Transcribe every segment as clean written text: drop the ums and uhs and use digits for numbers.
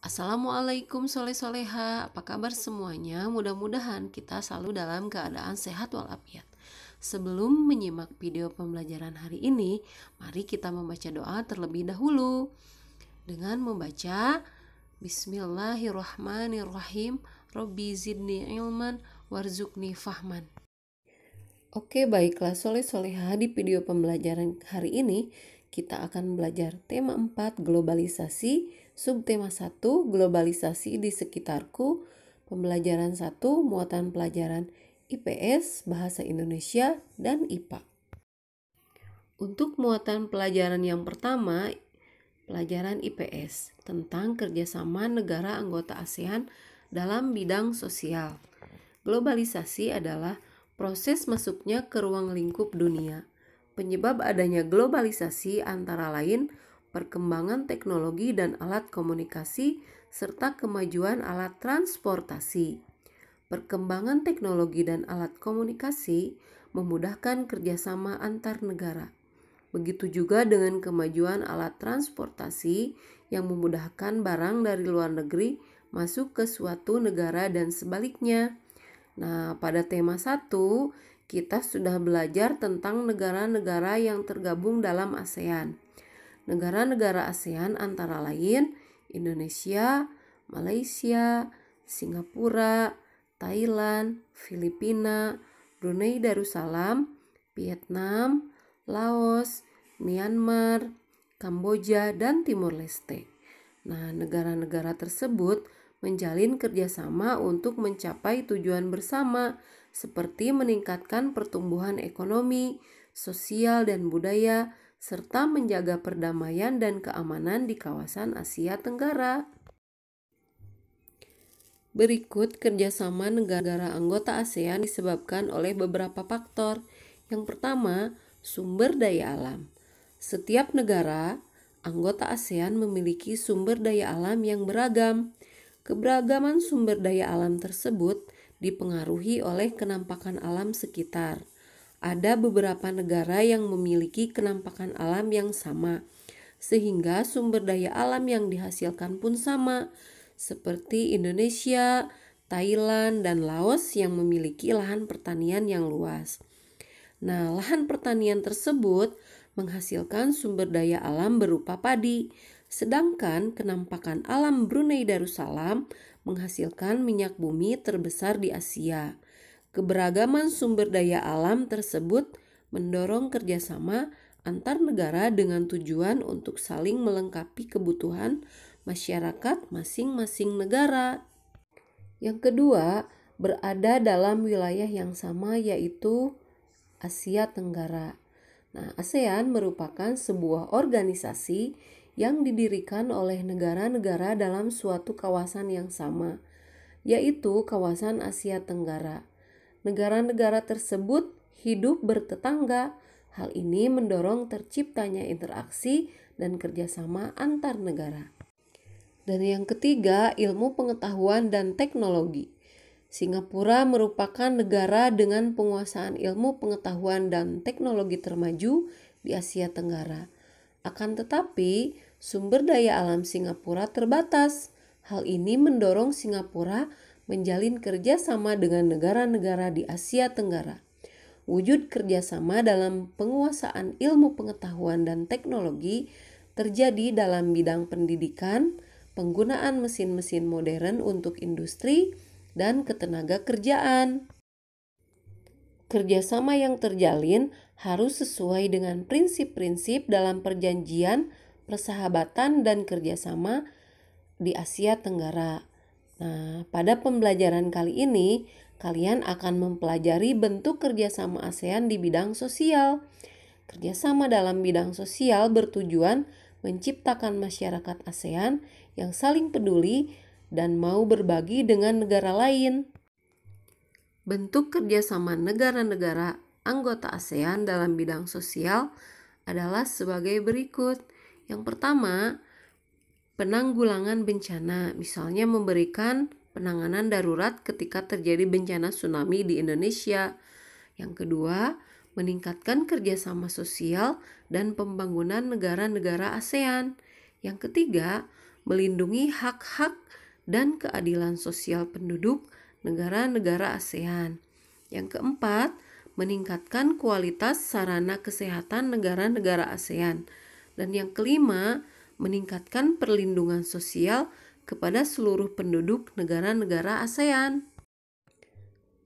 Assalamualaikum soleh-soleha, apa kabar semuanya? Mudah-mudahan kita selalu dalam keadaan sehat walafiat. Sebelum menyimak video pembelajaran hari ini, mari kita membaca doa terlebih dahulu. Dengan membaca Bismillahirrahmanirrahim, Robbi zidni ilman warzuqni fahman. Oke, baiklah soleh-soleha, di video pembelajaran hari ini kita akan belajar tema 4 globalisasi, subtema 1 globalisasi di sekitarku, pembelajaran 1 muatan pelajaran IPS, Bahasa Indonesia, dan IPA. Untuk muatan pelajaran yang pertama, pelajaran IPS tentang kerjasama negara anggota ASEAN dalam bidang sosial. Globalisasi adalah proses masuknya ke ruang lingkup dunia. Penyebab adanya globalisasi antara lain perkembangan teknologi dan alat komunikasi serta kemajuan alat transportasi. Perkembangan teknologi dan alat komunikasi memudahkan kerjasama antar negara. Begitu juga dengan kemajuan alat transportasi yang memudahkan barang dari luar negeri masuk ke suatu negara dan sebaliknya. Nah, pada tema 1, kita sudah belajar tentang negara-negara yang tergabung dalam ASEAN. Negara-negara ASEAN antara lain Indonesia, Malaysia, Singapura, Thailand, Filipina, Brunei Darussalam, Vietnam, Laos, Myanmar, Kamboja, dan Timor Leste. Nah, negara-negara tersebut menjalin kerjasama untuk mencapai tujuan bersama, seperti meningkatkan pertumbuhan ekonomi, sosial, dan budaya, serta menjaga perdamaian dan keamanan di kawasan Asia Tenggara. Berikut kerjasama negara anggota ASEAN disebabkan oleh beberapa faktor. Yang pertama, sumber daya alam. Setiap negara anggota ASEAN memiliki sumber daya alam yang beragam. Keberagaman sumber daya alam tersebut dipengaruhi oleh kenampakan alam sekitar. Ada beberapa negara yang memiliki kenampakan alam yang sama, sehingga sumber daya alam yang dihasilkan pun sama, seperti Indonesia, Thailand, dan Laos yang memiliki lahan pertanian yang luas. Nah, lahan pertanian tersebut menghasilkan sumber daya alam berupa padi, sedangkan kenampakan alam Brunei Darussalam menghasilkan minyak bumi terbesar di Asia. Keberagaman sumber daya alam tersebut mendorong kerjasama antar negara dengan tujuan untuk saling melengkapi kebutuhan masyarakat masing-masing negara. Yang kedua, berada dalam wilayah yang sama, yaitu Asia Tenggara. Nah, ASEAN merupakan sebuah organisasi yang didirikan oleh negara-negara dalam suatu kawasan yang sama, yaitu kawasan Asia Tenggara. Negara-negara tersebut hidup bertetangga. Hal ini mendorong terciptanya interaksi dan kerjasama antar negara. Dan yang ketiga, ilmu pengetahuan dan teknologi. Singapura merupakan negara dengan penguasaan ilmu pengetahuan dan teknologi termaju di Asia Tenggara. Akan tetapi, sumber daya alam Singapura terbatas. Hal ini mendorong Singapura menjalin kerjasama dengan negara-negara di Asia Tenggara. Wujud kerjasama dalam penguasaan ilmu pengetahuan dan teknologi terjadi dalam bidang pendidikan, penggunaan mesin-mesin modern untuk industri, dan ketenaga kerjaan. Kerjasama yang terjalin harus sesuai dengan prinsip-prinsip dalam perjanjian, persahabatan, dan kerjasama di Asia Tenggara. Nah, pada pembelajaran kali ini, kalian akan mempelajari bentuk kerjasama ASEAN di bidang sosial. Kerjasama dalam bidang sosial bertujuan menciptakan masyarakat ASEAN yang saling peduli dan mau berbagi dengan negara lain. Bentuk kerjasama negara-negara anggota ASEAN dalam bidang sosial adalah sebagai berikut. Yang pertama, penanggulangan bencana, misalnya memberikan penanganan darurat ketika terjadi bencana tsunami di Indonesia. Yang kedua, meningkatkan kerjasama sosial dan pembangunan negara-negara ASEAN. Yang ketiga, melindungi hak-hak dan keadilan sosial penduduk negara-negara ASEAN. Yang keempat, meningkatkan kualitas sarana kesehatan negara-negara ASEAN. Dan yang kelima, meningkatkan perlindungan sosial kepada seluruh penduduk negara-negara ASEAN.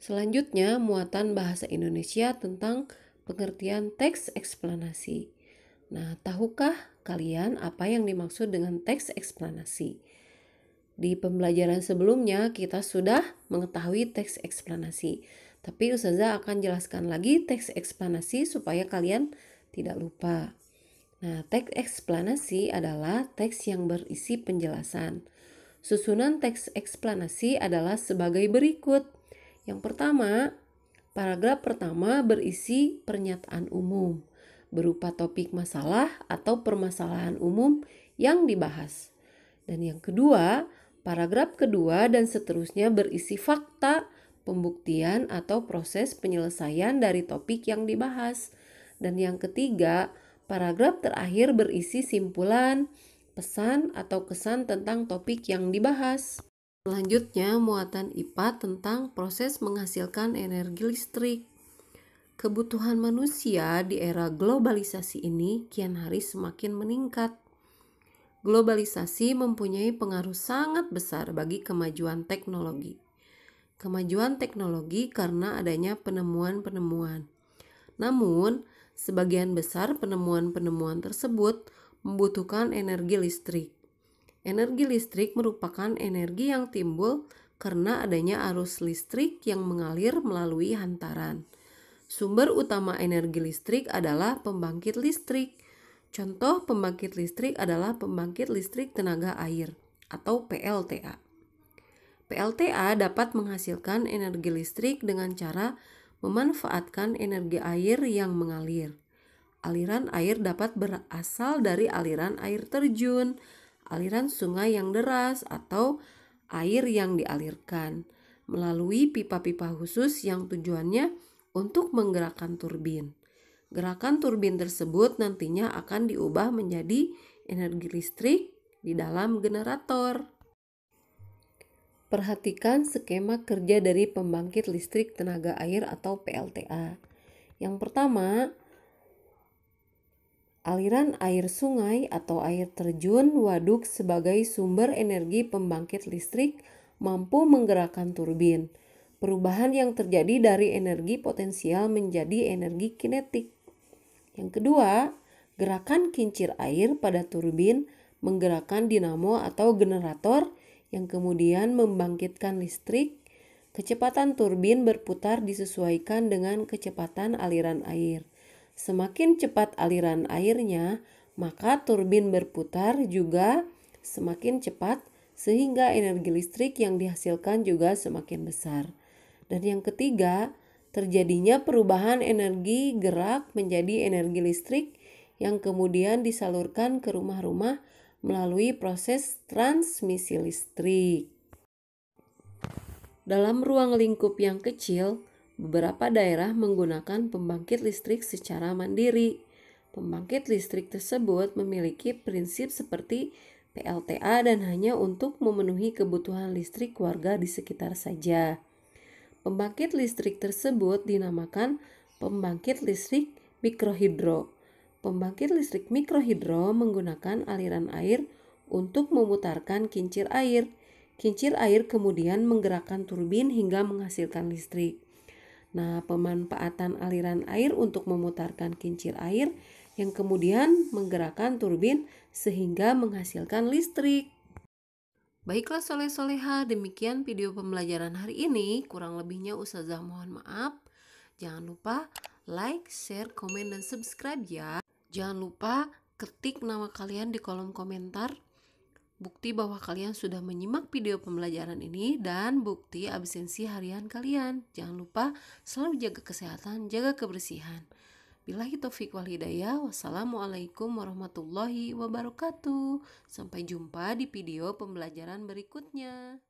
Selanjutnya, muatan bahasa Indonesia tentang pengertian teks eksplanasi. Nah, tahukah kalian apa yang dimaksud dengan teks eksplanasi? Di pembelajaran sebelumnya kita sudah mengetahui teks eksplanasi, tapi Ustazah akan jelaskan lagi teks eksplanasi supaya kalian tidak lupa. Nah, teks eksplanasi adalah teks yang berisi penjelasan. Susunan teks eksplanasi adalah sebagai berikut. Yang pertama, paragraf pertama berisi pernyataan umum berupa topik masalah atau permasalahan umum yang dibahas. Dan yang kedua, paragraf kedua dan seterusnya berisi fakta, pembuktian atau proses penyelesaian dari topik yang dibahas. Dan yang ketiga, paragraf terakhir berisi simpulan, pesan atau kesan tentang topik yang dibahas. Selanjutnya, muatan IPA tentang proses menghasilkan energi listrik. Kebutuhan manusia di era globalisasi ini kian hari semakin meningkat. Globalisasi mempunyai pengaruh sangat besar bagi kemajuan teknologi. Kemajuan teknologi karena adanya penemuan-penemuan. Namun, sebagian besar penemuan-penemuan tersebut membutuhkan energi listrik. Energi listrik merupakan energi yang timbul karena adanya arus listrik yang mengalir melalui hantaran. Sumber utama energi listrik adalah pembangkit listrik. Contoh pembangkit listrik adalah pembangkit listrik tenaga air atau PLTA. PLTA dapat menghasilkan energi listrik dengan cara memanfaatkan energi air yang mengalir. Aliran air dapat berasal dari aliran air terjun, aliran sungai yang deras, atau air yang dialirkan melalui pipa-pipa khusus yang tujuannya untuk menggerakkan turbin. Gerakan turbin tersebut nantinya akan diubah menjadi energi listrik di dalam generator. Perhatikan skema kerja dari pembangkit listrik tenaga air atau PLTA. Yang pertama, aliran air sungai atau air terjun waduk sebagai sumber energi pembangkit listrik mampu menggerakkan turbin. Perubahan yang terjadi dari energi potensial menjadi energi kinetik. Yang kedua, gerakan kincir air pada turbin menggerakkan dinamo atau generator yang kemudian membangkitkan listrik. Kecepatan turbin berputar disesuaikan dengan kecepatan aliran air. Semakin cepat aliran airnya, maka turbin berputar juga semakin cepat sehingga energi listrik yang dihasilkan juga semakin besar. Dan yang ketiga, terjadinya perubahan energi gerak menjadi energi listrik yang kemudian disalurkan ke rumah-rumah melalui proses transmisi listrik. Dalam ruang lingkup yang kecil, beberapa daerah menggunakan pembangkit listrik secara mandiri. Pembangkit listrik tersebut memiliki prinsip seperti PLTA dan hanya untuk memenuhi kebutuhan listrik warga di sekitar saja. Pembangkit listrik tersebut dinamakan pembangkit listrik mikrohidro. Pembangkit listrik mikrohidro menggunakan aliran air untuk memutarkan kincir air. Kincir air kemudian menggerakkan turbin hingga menghasilkan listrik. Nah, pemanfaatan aliran air untuk memutarkan kincir air yang kemudian menggerakkan turbin sehingga menghasilkan listrik. Baiklah soleh-soleha, demikian video pembelajaran hari ini. Kurang lebihnya Ustazah mohon maaf. Jangan lupa like, share, komen, dan subscribe ya. Jangan lupa ketik nama kalian di kolom komentar. Bukti bahwa kalian sudah menyimak video pembelajaran ini dan bukti absensi harian kalian. Jangan lupa selalu jaga kesehatan, jaga kebersihan. Billahi taufiq wal hidayah. Wassalamualaikum warahmatullahi wabarakatuh. Sampai jumpa di video pembelajaran berikutnya.